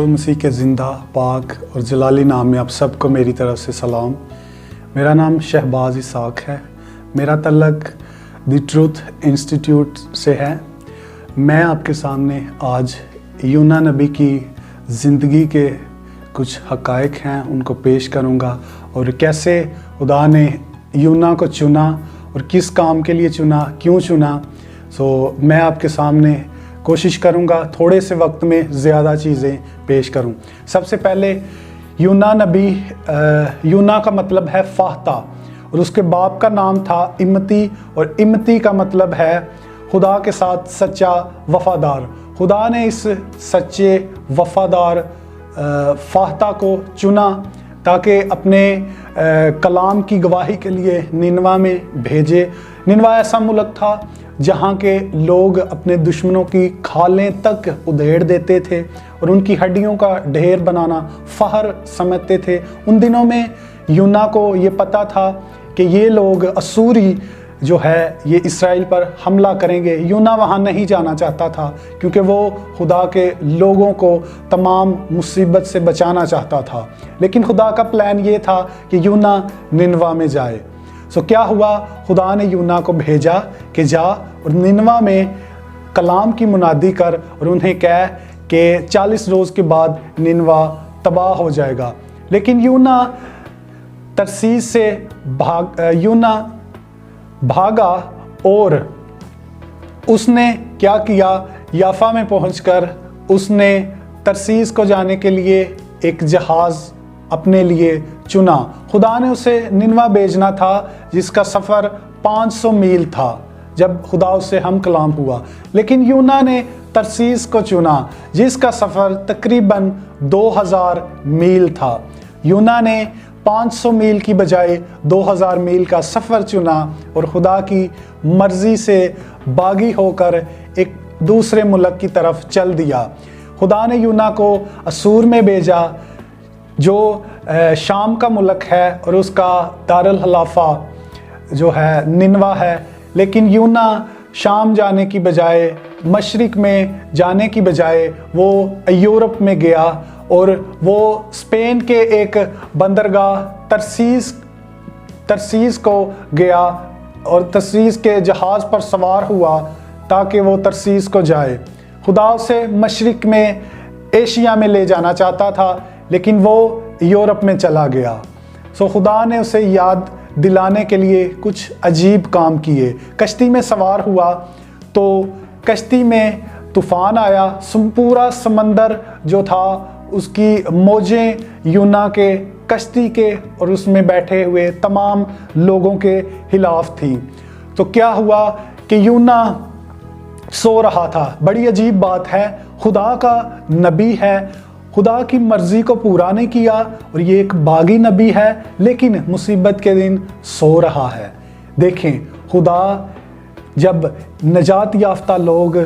यीशु मसीह के ज़िंदा पाक और जलाली नाम में आप सबको मेरी तरफ से सलाम। मेरा नाम शहबाज इसाक है। मेरा तल्लक द ट्रूथ इंस्टीट्यूट से है। मैं आपके सामने आज यूना नबी की ज़िंदगी के कुछ हक़ाइक़ हैं उनको पेश करूंगा और कैसे खुदा ने यूना को चुना और किस काम के लिए चुना, क्यों चुना। मैं आपके सामने कोशिश करूंगा थोड़े से वक्त में ज़्यादा चीज़ें पेश करूं। सबसे पहले यूना नबी, यूना का मतलब है फाहता और उसके बाप का नाम था इमती और इमती का मतलब है खुदा के साथ सच्चा वफ़ादार। खुदा ने इस सच्चे वफ़ादार फाहता को चुना ताकि अपने कलाम की गवाही के लिए निनवा में भेजे। निनवा ऐसा मुल्क था जहाँ के लोग अपने दुश्मनों की खालें तक उधेड़ देते थे और उनकी हड्डियों का ढेर बनाना फ़हर समझते थे। उन दिनों में यूना को ये पता था कि ये लोग असूरी जो है ये इसराइल पर हमला करेंगे। यूना वहाँ नहीं जाना चाहता था क्योंकि वो खुदा के लोगों को तमाम मुसीबत से बचाना चाहता था, लेकिन खुदा का प्लान ये था कि यूना निनवा में जाए। क्या हुआ, खुदा ने यूना को भेजा कि जा और निनवा में कलाम की मुनादी कर और उन्हें कह कि 40 रोज़ के बाद निनवा तबाह हो जाएगा। लेकिन यूना तरसीस से भागा और उसने क्या किया, याफा में पहुंचकर उसने तरसीस को जाने के लिए एक जहाज़ अपने लिए चुना। खुदा ने उसे निनवा भेजना था जिसका सफ़र 500 मील था जब खुदा उससे हम कलाम हुआ, लेकिन यूना ने तरसीस को चुना जिसका सफ़र तकरीबन 2000 मील था। यूना ने 500 मील की बजाय 2000 मील का सफ़र चुना और खुदा की मर्ज़ी से बागी होकर एक दूसरे मुल्क की तरफ चल दिया। खुदा ने यूना को असूर में भेजा जो शाम का मुल्क है और उसका दारुल खलाफा जो है निनवा है, लेकिन यूना शाम जाने की बजाय, मशरिक में जाने की बजाय वो यूरोप में गया और वो स्पेन के एक बंदरगाह तरसीस को गया और तरसीस के जहाज़ पर सवार हुआ ताकि वो तरसीस को जाए। खुदा उसे मशरिक में एशिया में ले जाना चाहता था, लेकिन वो यूरोप में चला गया। खुदा ने उसे याद दिलाने के लिए कुछ अजीब काम किए। कश्ती में सवार हुआ तो कश्ती में तूफ़ान आया, पूरा समंदर जो था उसकी मौजें यूना के कश्ती के और उसमें बैठे हुए तमाम लोगों के खिलाफ थी। तो क्या हुआ कि यूना सो रहा था। बड़ी अजीब बात है, खुदा का नबी है, खुदा की मर्ज़ी को पूरा नहीं किया और ये एक बागी नबी है, लेकिन मुसीबत के दिन सो रहा है। देखें, खुदा जब नजात याफ्ता लोग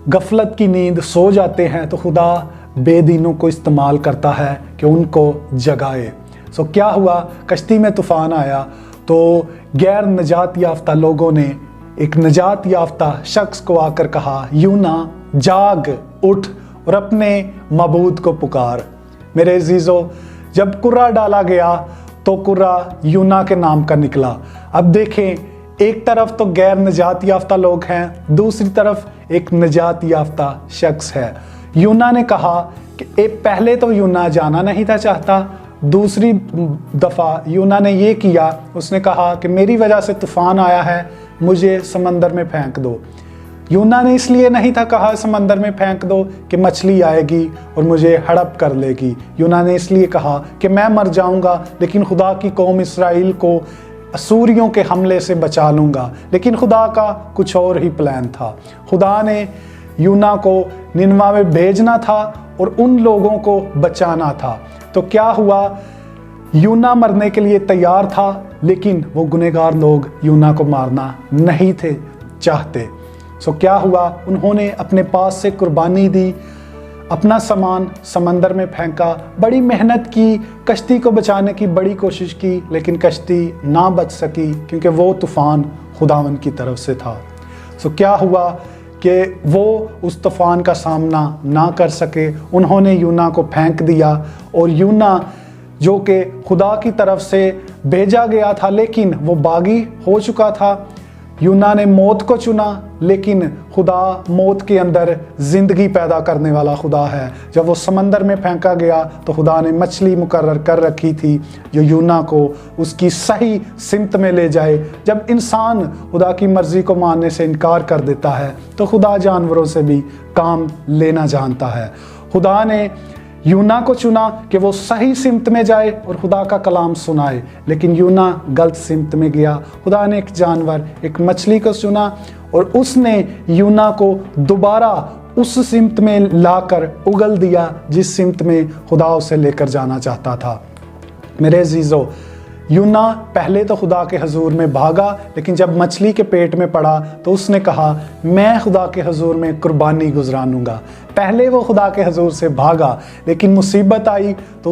गफलत की नींद सो जाते हैं तो खुदा बेदीनों को इस्तेमाल करता है कि उनको जगाए। क्या हुआ, कश्ती में तूफ़ान आया तो गैर नजात याफ्ता लोगों ने एक नजात याफ्ता शख्स को आकर कहा, यूना जाग उठ और अपने मबूद को पुकार। मेरे अजीज़ों, जब कुर्रा डाला गया तो कुर्रा यूना के नाम का निकला। अब देखें, एक तरफ तो गैर नजात याफ्ता लोग हैं, दूसरी तरफ एक नजात याफ्ता शख्स है। यूना ने कहा कि पहले तो यूना जाना नहीं था चाहता, दूसरी दफ़ा यूना ने ये किया, उसने कहा कि मेरी वजह से तूफ़ान आया है, मुझे समंदर में फेंक दो। यूना ने इसलिए नहीं था कहा समंदर में फेंक दो कि मछली आएगी और मुझे हड़प कर लेगी। यूना ने इसलिए कहा कि मैं मर जाऊंगा लेकिन खुदा की कौम इसराइल को असूरियों के हमले से बचा लूँगा। लेकिन खुदा का कुछ और ही प्लान था। खुदा ने यूना को निनवा में भेजना था और उन लोगों को बचाना था। तो क्या हुआ, यूना मरने के लिए तैयार था, लेकिन वो गुनहगार लोग यूना को मारना नहीं थे चाहते। क्या हुआ, उन्होंने अपने पास से कुर्बानी दी, अपना सामान समंदर में फेंका, बड़ी मेहनत की, कश्ती को बचाने की बड़ी कोशिश की, लेकिन कश्ती ना बच सकी क्योंकि वो तूफ़ान खुदावन की तरफ से था। क्या हुआ कि वो उस तूफान का सामना ना कर सके, उन्होंने यूना को फेंक दिया। और यूना जो कि खुदा की तरफ से भेजा गया था, लेकिन वो बागी हो चुका था। यूना ने मौत को चुना, लेकिन खुदा मौत के अंदर ज़िंदगी पैदा करने वाला खुदा है। जब वो समंदर में फेंका गया तो खुदा ने मछली मुकर्रर कर रखी थी जो यूना को उसकी सही सिमत में ले जाए। जब इंसान खुदा की मर्ज़ी को मानने से इनकार कर देता है तो खुदा जानवरों से भी काम लेना जानता है। खुदा ने यूना को चुना कि वो सही सिमत में जाए और खुदा का कलाम सुनाए, लेकिन यूना गलत सिमत में गया। खुदा ने एक जानवर, एक मछली को चुना और उसने यूना को दोबारा उस सिमत में लाकर उगल दिया जिस सिमत में खुदा उसे लेकर जाना चाहता था। मेरे अजीज़ों, यूना पहले तो खुदा के हजूर में भागा, लेकिन जब मछली के पेट में पड़ा तो उसने कहा मैं खुदा के हजूर में कुर्बानी गुजरानूंगा। पहले वो खुदा के हजूर से भागा, लेकिन मुसीबत आई तो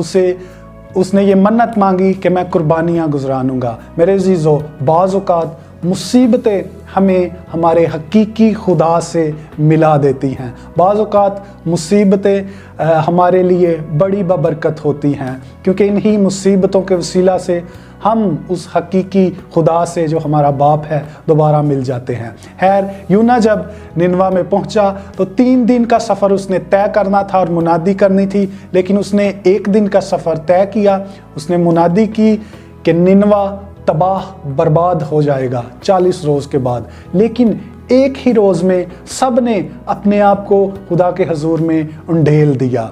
उसने ये मन्नत मांगी कि मैं कुर्बानियाँ गुजरानूंगा। मेरे अजीज़ों, बाज़ औक़ात मुसीबतें हमें हमारे हकीकी खुदा से मिला देती हैं। बाज़ औक़ात मुसीबतें हमारे लिए बड़ी बबरकत होती हैं, क्योंकि इन्हीं मुसीबतों के वसीला से हम उस हकीकी खुदा से जो हमारा बाप है दोबारा मिल जाते हैं। खैर, यूना जब निनवा में पहुंचा तो 3 दिन का सफ़र उसने तय करना था और मुनादी करनी थी, लेकिन उसने 1 दिन का सफ़र तय किया। उसने मुनादी की कि निनवा तबाह बर्बाद हो जाएगा 40 रोज़ के बाद, लेकिन एक ही रोज़ में सब ने अपने आप को खुदा के हजूर में उंडेल दिया।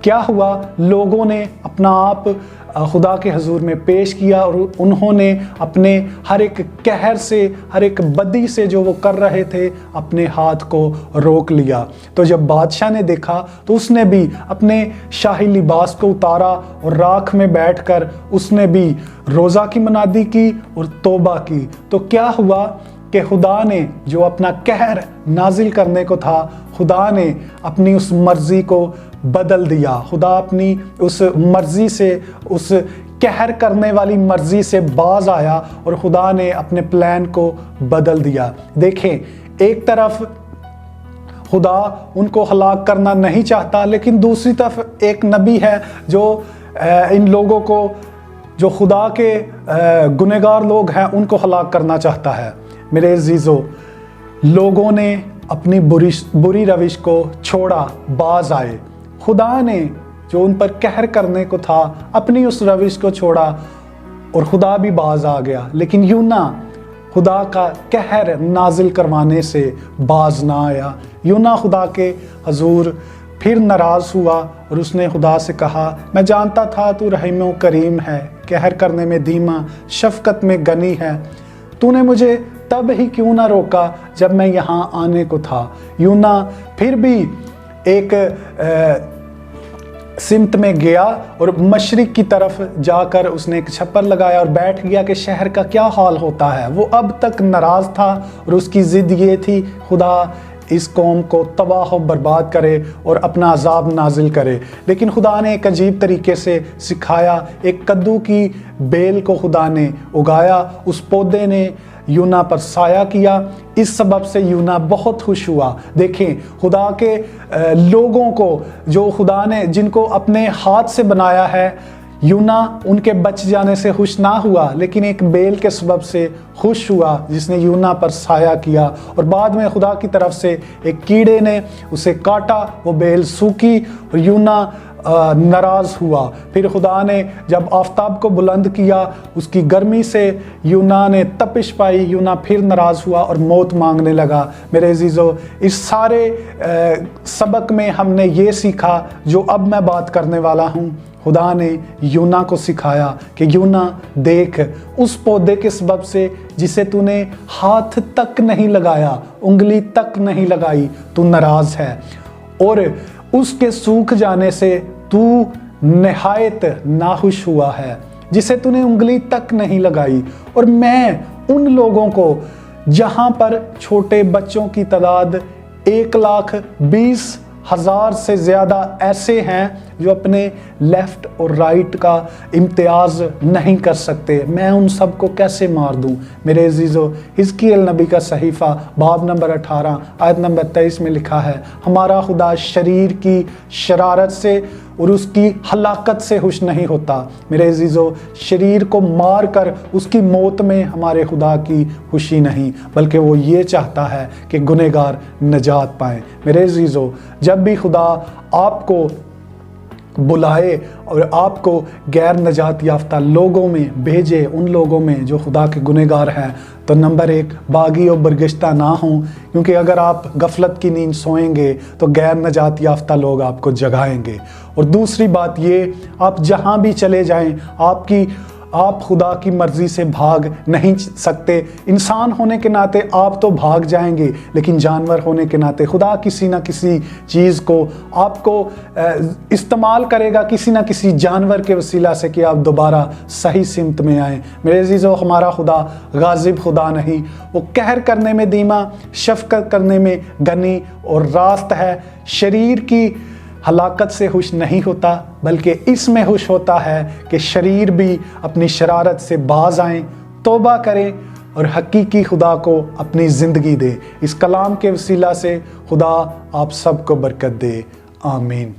क्या हुआ? लोगों ने अपना आप खुदा के हजूर में पेश किया और उन्होंने अपने हर एक कहर से, हर एक बदी से जो वो कर रहे थे, अपने हाथ को रोक लिया। तो जब बादशाह ने देखा तो उसने भी अपने शाही लिबास को उतारा और राख में बैठकर उसने भी रोज़ा की मुनादी की और तौबा की। तो क्या हुआ कि खुदा ने जो अपना कहर नाजिल करने को था, खुदा ने अपनी उस मर्ज़ी को बदल दिया। खुदा अपनी उस मर्ज़ी से, उस कहर करने वाली मर्ज़ी से बाज आया और खुदा ने अपने प्लान को बदल दिया। देखें, एक तरफ खुदा उनको हलाक करना नहीं चाहता, लेकिन दूसरी तरफ एक नबी है जो इन लोगों को, जो खुदा के गुनहगार लोग हैं, उनको हलाक करना चाहता है। मेरे अजीज़ों, लोगों ने अपनी बुरी रविश को छोड़ा, बाज आए। खुदा ने जो उन पर कहर करने को था अपनी उस रविश को छोड़ा और खुदा भी बाज आ गया। लेकिन यूना खुदा का कहर नाजिल करवाने से बाज ना आया। यूना खुदा के हजूर फिर नाराज़ हुआ और उसने खुदा से कहा, मैं जानता था तू रहीम व करीम है, कहर करने में धीमा, शफ़क़त में गनी है। तूने मुझे तब ही क्यों ना रोका जब मैं यहाँ आने को था। यूना फिर भी एक सिमत में गया और मशरिक की तरफ जाकर उसने एक छप्पर लगाया और बैठ गया कि शहर का क्या हाल होता है। वो अब तक नाराज़ था और उसकी ज़िद ये थी, खुदा इस कौम को तबाह बर्बाद करे और अपना अजाब नाजिल करे। लेकिन खुदा ने एक अजीब तरीके से सिखाया। एक कद्दू की बेल को खुदा ने उगाया, उस पौधे ने यूना पर साया किया। इस सबब से यूना बहुत खुश हुआ। देखें, खुदा के लोगों को जो खुदा ने, जिनको अपने हाथ से बनाया है, यूना उनके बच जाने से खुश ना हुआ, लेकिन एक बेल के सबब से खुश हुआ जिसने यूना पर साया किया। और बाद में खुदा की तरफ से एक कीड़े ने उसे काटा, वो बेल सूखी और यूना नाराज़ हुआ। फिर खुदा ने जब आफताब को बुलंद किया, उसकी गर्मी से यूना ने तपिश पाई, यूना फिर नाराज़ हुआ और मौत मांगने लगा। मेरे अजीज़ों, इस सारे सबक में हमने ये सीखा जो अब मैं बात करने वाला हूँ। खुदा ने यूना को सिखाया कि यूना देख, उस पौधे के सबब से जिसे तूने हाथ तक नहीं लगाया, उंगली तक नहीं लगाई, तू नाराज़ है और उसके सूख जाने से तू नहायत नाखुश हुआ है, जिसे तूने उंगली तक नहीं लगाई। और मैं उन लोगों को, जहाँ पर छोटे बच्चों की तादाद 1,20,000 1000 से ज़्यादा ऐसे हैं जो अपने लेफ़्ट और राइट का इम्तियाज़ नहीं कर सकते। मैं उन सब को कैसे मार दूं? मेरे अजीज़ों, हिजकिय्याल नबी का सहीफ़ा बाब नंबर 18 आयत नंबर 23 में लिखा है, हमारा खुदा शरीर की शरारत से और उसकी हलाकत से खुश नहीं होता। मेरे अजीज़ों, शरीर को मार कर उसकी मौत में हमारे खुदा की खुशी नहीं, बल्कि वो ये चाहता है कि गुनहगार नजात पाएँ। मेरे अजीज़ों, जब भी खुदा आपको बुलाए और आपको गैर नजात याफ्ता लोगों में भेजे, उन लोगों में जो खुदा के गुनहगार हैं, तो नंबर 1, बागी और बरगश्ता ना हों, क्योंकि अगर आप गफलत की नींद सोएंगे तो गैर नजात याफ्ता लोग आपको जगाएंगे। और दूसरी बात ये, आप जहाँ भी चले जाएं, आप खुदा की मर्ज़ी से भाग नहीं सकते। इंसान होने के नाते आप तो भाग जाएंगे, लेकिन जानवर होने के नाते खुदा किसी ना किसी चीज़ को आपको इस्तेमाल करेगा, किसी ना किसी जानवर के वसीला से, कि आप दोबारा सही सिमत में आएँ। मेरे अज़ीज़ों, हमारा खुदा गाज़िब खुदा नहीं, वो कहर करने में धीमा, शफ़क़त करने में गनी और रास्त है। शरीर की हलाकत से खुश नहीं होता, बल्कि इसमें खुश होता है कि शरीर भी अपनी शरारत से बाज आएँ, तौबा करें और हकीकी खुदा को अपनी ज़िंदगी दे। इस कलाम के वसीला से खुदा आप सबको बरकत दे। आमीन।